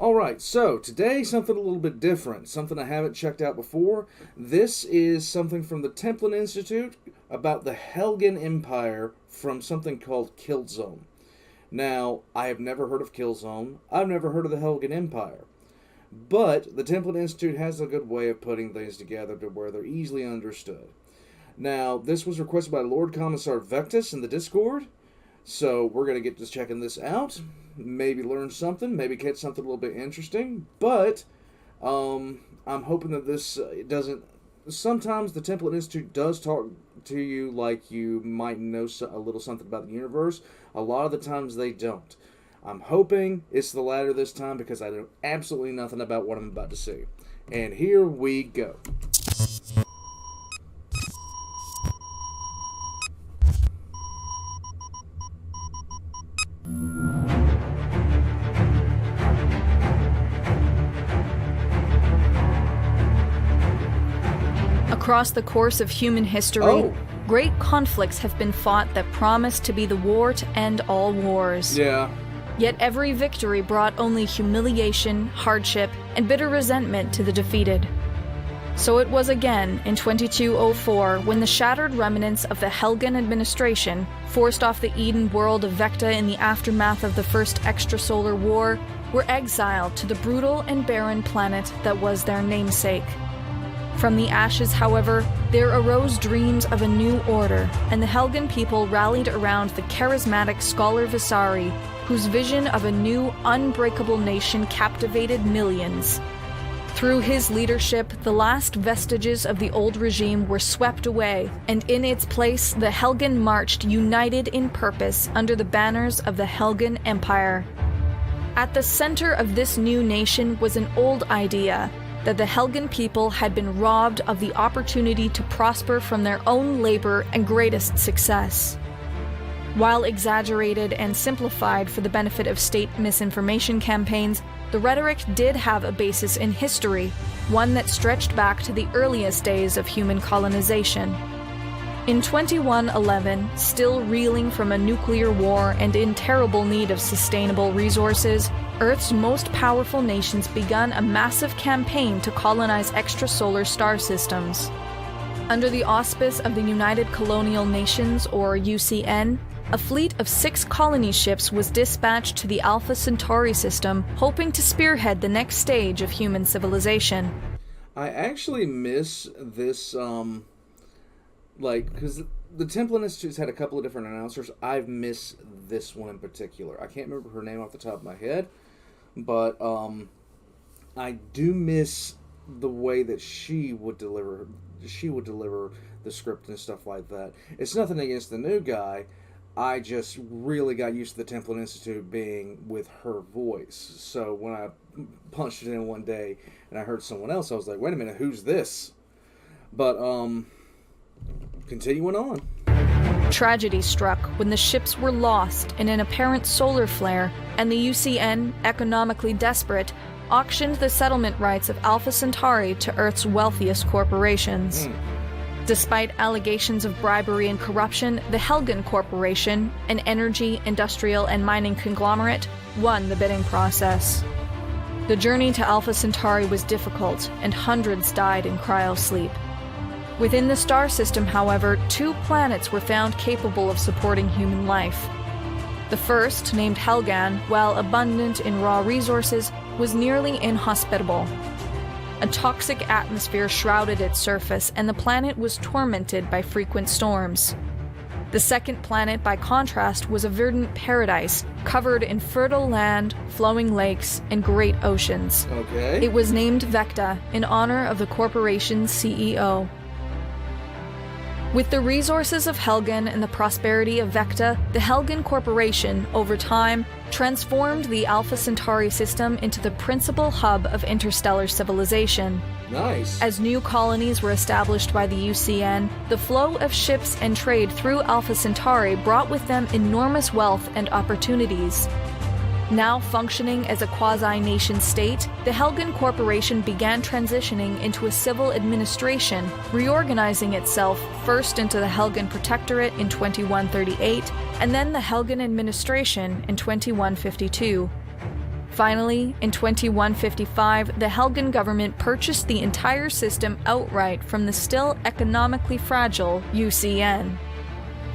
Alright, so today something a little bit different, something I haven't checked out before. This is something from the Templin Institute about the Helghan Empire from something called Killzone. Now, I have never heard of Killzone, I've never heard of the Helghan Empire, but the Templin Institute has a good way of putting things together to where they're easily understood. Now, this was requested by Lord Commissar Vecta in the Discord, so we're going to get to checking this out. Maybe learn something, maybe catch something a little bit interesting, but I'm hoping that this doesn't... Sometimes the Templin Institute does talk to you like you might know a little something about the universe. A lot of the times they don't. I'm hoping it's the latter this time because I know absolutely nothing about what I'm about to see. And here we go. Across the course of human history, great conflicts have been fought that promised to be the war to end all wars. Yeah. Yet every victory brought only humiliation, hardship, and bitter resentment to the defeated. So it was again in 2204 when the shattered remnants of the Helghan administration, forced off the Eden world of Vecta in the aftermath of the First Extrasolar War, were exiled to the brutal and barren planet that was their namesake. From the ashes, however, there arose dreams of a new order, and the Helghan people rallied around the charismatic scholar Visari, whose vision of a new, unbreakable nation captivated millions. Through his leadership, the last vestiges of the old regime were swept away, and in its place, the Helghan marched united in purpose under the banners of the Helghan Empire. At the center of this new nation was an old idea, that the Helghan people had been robbed of the opportunity to prosper from their own labor and greatest success. While exaggerated and simplified for the benefit of state misinformation campaigns, the rhetoric did have a basis in history, one that stretched back to the earliest days of human colonization. In 2111, still reeling from a nuclear war and in terrible need of sustainable resources, Earth's most powerful nations begun a massive campaign to colonize extrasolar star systems. Under the auspice of the United Colonial Nations, or UCN, a fleet of 6 colony ships was dispatched to the Alpha Centauri system, hoping to spearhead the next stage of human civilization. I actually miss this, because the Templin Institute's had a couple of different announcers. I've missed this one in particular. I can't remember her name off the top of my head, but I do miss the way that she would deliver the script and stuff like that. It's nothing against the new guy. I just really got used to the Templin Institute being with her voice. So when I punched it in one day and I heard someone else, I was like, wait a minute, who's this? But, continuing on. Tragedy struck when the ships were lost in an apparent solar flare, and the UCN, economically desperate, auctioned the settlement rights of Alpha Centauri to Earth's wealthiest corporations. Despite allegations of bribery and corruption, the Helghan Corporation, an energy, industrial, and mining conglomerate, won the bidding process. The journey to Alpha Centauri was difficult, and hundreds died in cryosleep. Within the star system, however, 2 planets were found capable of supporting human life. The first, named Helghan, while abundant in raw resources, was nearly inhospitable. A toxic atmosphere shrouded its surface, and the planet was tormented by frequent storms. The second planet, by contrast, was a verdant paradise, covered in fertile land, flowing lakes, and great oceans. Okay. It was named Vecta, in honor of the corporation's CEO. With the resources of Helghan and the prosperity of Vecta, the Helghan Corporation, over time, transformed the Alpha Centauri system into the principal hub of interstellar civilization. Nice. As new colonies were established by the UCN, the flow of ships and trade through Alpha Centauri brought with them enormous wealth and opportunities. Now functioning as a quasi-nation state, the Helghan Corporation began transitioning into a civil administration, reorganizing itself first into the Helghan Protectorate in 2138, and then the Helghan Administration in 2152. Finally, in 2155, the Helghan government purchased the entire system outright from the still economically fragile UCN.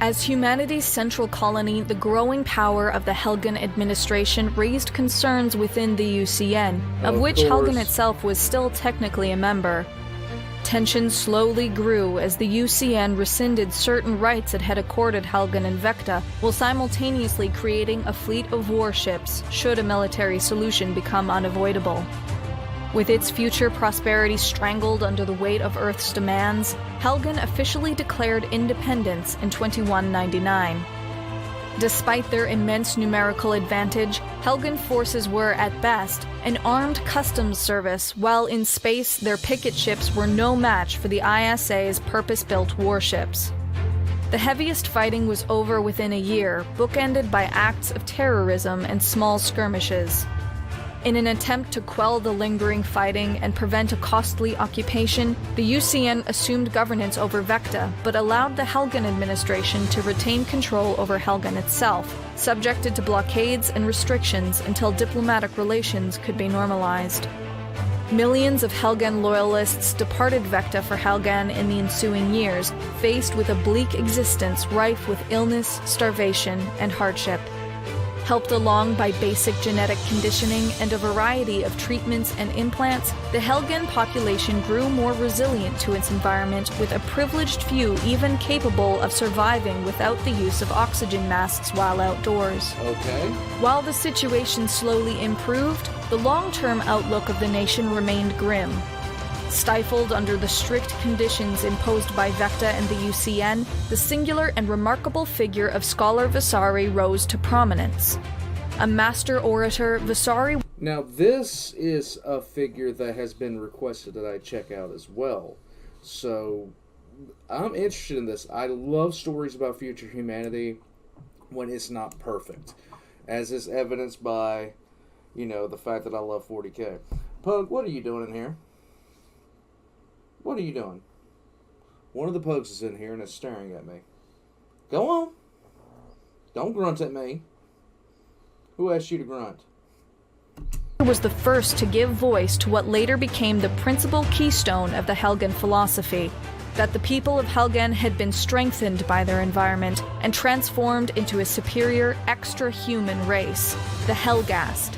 As humanity's central colony, the growing power of the Helghan administration raised concerns within the UCN, of which Helghan itself was still technically a member. Tensions slowly grew as the UCN rescinded certain rights it had accorded Helghan and Vecta, while simultaneously creating a fleet of warships should a military solution become unavoidable. With its future prosperity strangled under the weight of Earth's demands, Helghan officially declared independence in 2199. Despite their immense numerical advantage, Helghan forces were, at best, an armed customs service, while in space their picket ships were no match for the ISA's purpose-built warships. The heaviest fighting was over within a year, bookended by acts of terrorism and small skirmishes. In an attempt to quell the lingering fighting and prevent a costly occupation, the UCN assumed governance over Vecta, but allowed the Helghan administration to retain control over Helghan itself, subjected to blockades and restrictions until diplomatic relations could be normalized. Millions of Helghan loyalists departed Vecta for Helghan in the ensuing years, faced with a bleak existence rife with illness, starvation, and hardship. Helped along by basic genetic conditioning and a variety of treatments and implants, the Helghan population grew more resilient to its environment, with a privileged few even capable of surviving without the use of oxygen masks while outdoors. Okay. While the situation slowly improved, the long-term outlook of the nation remained grim. Stifled under the strict conditions imposed by Vecta and the UCN, the singular and remarkable figure of scholar Visari rose to prominence. A master orator, Visari... Now, this is a figure that has been requested that I check out as well. So, I'm interested in this. I love stories about future humanity when it's not perfect, as is evidenced by, the fact that I love 40K. Pug, what are you doing in here? What are you doing? One of the pugs is in here and is staring at me. Go on. Don't grunt at me. Who asked you to grunt? Was the first to give voice to what later became the principal keystone of the Helghan philosophy, that the people of Helghan had been strengthened by their environment and transformed into a superior, extra-human race, the Helghast.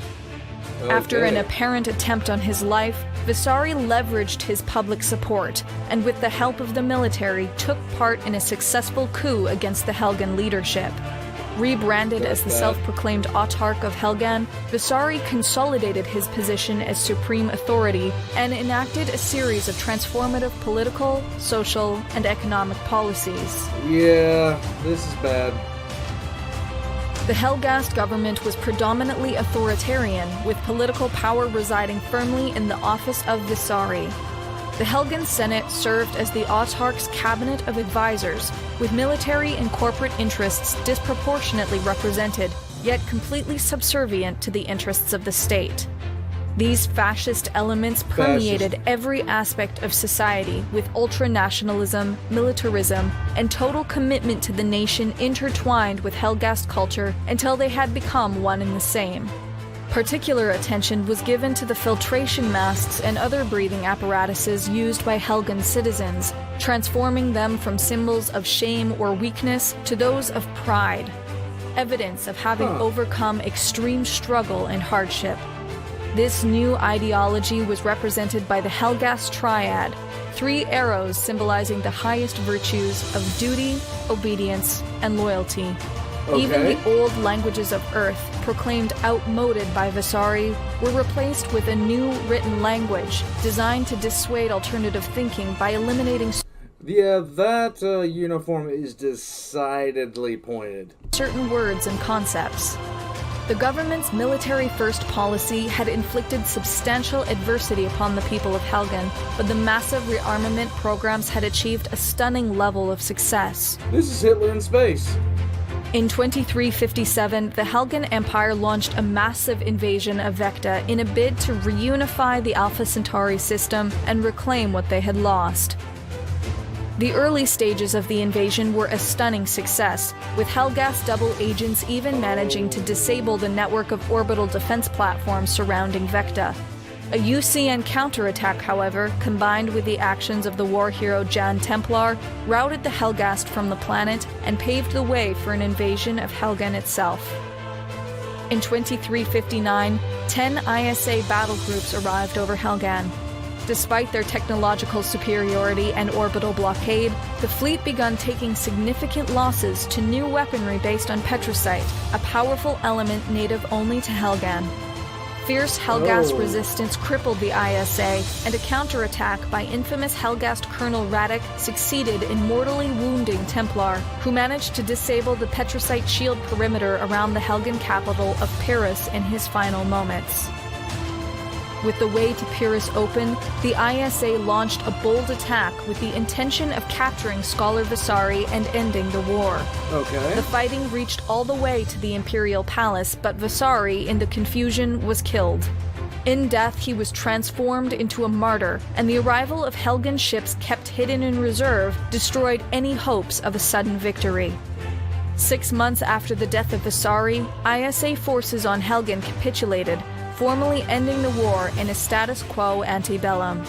Okay. After an apparent attempt on his life, Visari leveraged his public support, and with the help of the military, took part in a successful coup against the Helghan leadership. Rebranded as the self-proclaimed autarch of Helghan, Visari consolidated his position as supreme authority and enacted a series of transformative political, social, and economic policies. Yeah, this is bad. The Helghast government was predominantly authoritarian, with political power residing firmly in the office of Visari. The Helghan Senate served as the autarch's cabinet of advisors, with military and corporate interests disproportionately represented, yet completely subservient to the interests of the state. These fascist elements permeated every aspect of society, with ultra-nationalism, militarism, and total commitment to the nation intertwined with Helghast culture until they had become one and the same. Particular attention was given to the filtration masks and other breathing apparatuses used by Helghan citizens, transforming them from symbols of shame or weakness to those of pride, evidence of having overcome extreme struggle and hardship. This new ideology was represented by the Helghast triad, 3 arrows symbolizing the highest virtues of duty, obedience, and loyalty. Okay. Even the old languages of Earth, proclaimed outmoded by Visari, were replaced with a new written language designed to dissuade alternative thinking by eliminating... Yeah, that uniform is decidedly pointed. ...certain words and concepts. The government's military-first policy had inflicted substantial adversity upon the people of Helghan, but the massive rearmament programs had achieved a stunning level of success. This is Hitler in space. In 2357, the Helghan Empire launched a massive invasion of Vecta in a bid to reunify the Alpha Centauri system and reclaim what they had lost. The early stages of the invasion were a stunning success, with Helghast double agents even managing to disable the network of orbital defense platforms surrounding Vecta. A UCN counterattack, however, combined with the actions of the war hero Jan Templar, routed the Helghast from the planet and paved the way for an invasion of Helghan itself. In 2359, 10 ISA battle groups arrived over Helghan. Despite their technological superiority and orbital blockade, the fleet began taking significant losses to new weaponry based on petrocite, a powerful element native only to Helghan. Fierce Helghast resistance crippled the ISA, and a counterattack by infamous Helghast Colonel Radek succeeded in mortally wounding Templar, who managed to disable the petrocite shield perimeter around the Helghan capital of Paris in his final moments. With the way to Paris open, the ISA launched a bold attack with the intention of capturing Scholar Visari and ending the war. Okay. The fighting reached all the way to the Imperial Palace, but Visari, in the confusion, was killed. In death, he was transformed into a martyr, and the arrival of Helghan ships kept hidden in reserve destroyed any hopes of a sudden victory. 6 months after the death of Visari, ISA forces on Helghan capitulated, formally ending the war in a status quo antebellum.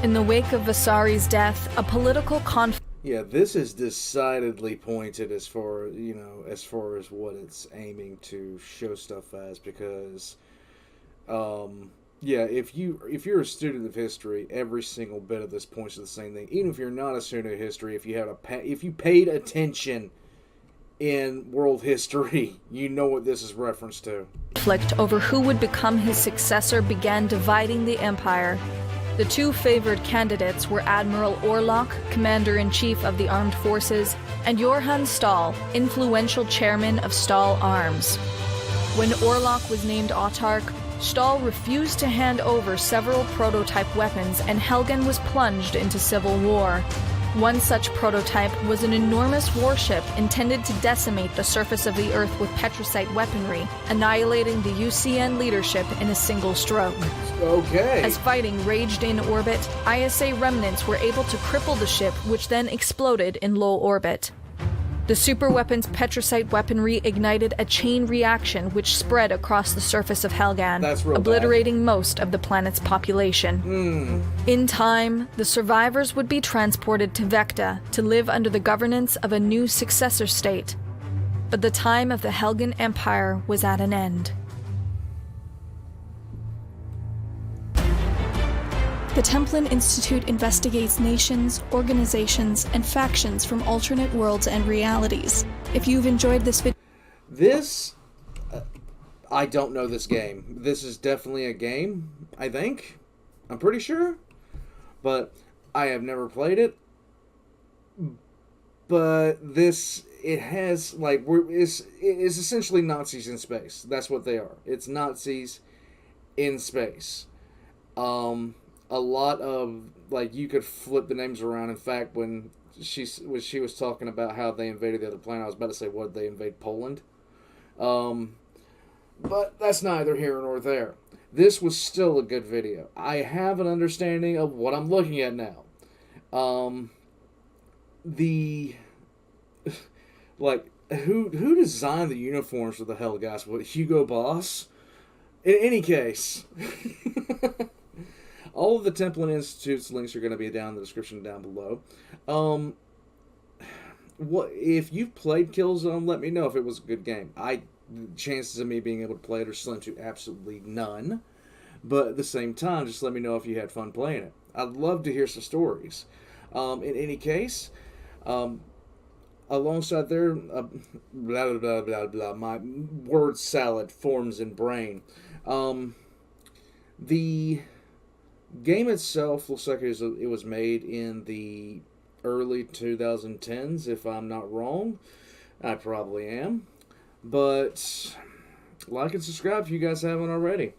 In the wake of Visari's death, a political conflict. Yeah, this is decidedly pointed as far as what it's aiming to show stuff as, because, if you're a student of history, every single bit of this points to the same thing. Even if you're not a student of history, if you paid attention in world history, you know what this is reference to. Conflict over who would become his successor began dividing the Empire. The two favored candidates were Admiral Orlok, Commander-in-Chief of the Armed Forces, and Johann Stahl, influential chairman of Stahl Arms. When Orlok was named autarch, Stahl refused to hand over several prototype weapons, and Helghan was plunged into civil war. One such prototype was an enormous warship intended to decimate the surface of the Earth with petrocite weaponry, annihilating the UCN leadership in a single stroke. Okay. As fighting raged in orbit, ISA remnants were able to cripple the ship, which then exploded in low orbit. The superweapon's petrocite weaponry ignited a chain reaction which spread across the surface of Helghan, obliterating most of the planet's population. In time, the survivors would be transported to Vecta to live under the governance of a new successor state. But the time of the Helghan Empire was at an end. The Templin Institute investigates nations, organizations, and factions from alternate worlds and realities. If you've enjoyed this video... I don't know this game. This is definitely a game, I think. I'm pretty sure. But I have never played it. But it's essentially Nazis in space. That's what they are. It's Nazis in space. A lot of, you could flip the names around. In fact, when she was talking about how they invaded the other planet, I was about to say, what, they invade Poland? But that's neither here nor there. This was still a good video. I have an understanding of what I'm looking at now. Who designed the uniforms for the Helghast? What, Hugo Boss? In any case... All of the Templin Institute's links are going to be down in the description down below. If you've played Killzone, let me know if it was a good game. Chances of me being able to play it are slim to absolutely none. But at the same time, just let me know if you had fun playing it. I'd love to hear some stories. In any case, alongside there, blah, blah, blah, blah, blah, my word salad forms in brain. The game itself looks like it was made in the early 2010s, if I'm not wrong. I probably am. But like and subscribe if you guys haven't already.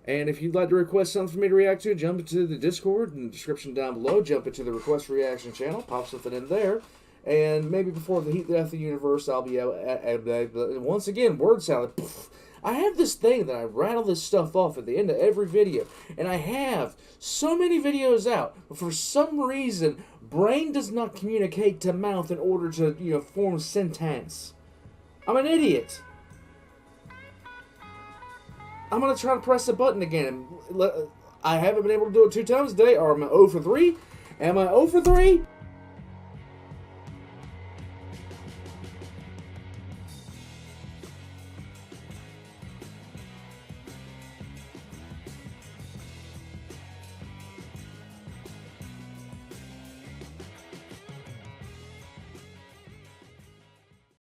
And if you'd like to request something for me to react to, jump into the Discord in the description down below. Jump into the request reaction channel. Pop something in there. And maybe before the heat death of the universe, I'll be out. Once again, word salad. I have this thing that I rattle this stuff off at the end of every video, and I have so many videos out, but for some reason, brain does not communicate to mouth in order to, form sentence. I'm an idiot. I'm going to try to press the button again. I haven't been able to do it 2 times today, or am I 0 for 3? Am I 0 for 3?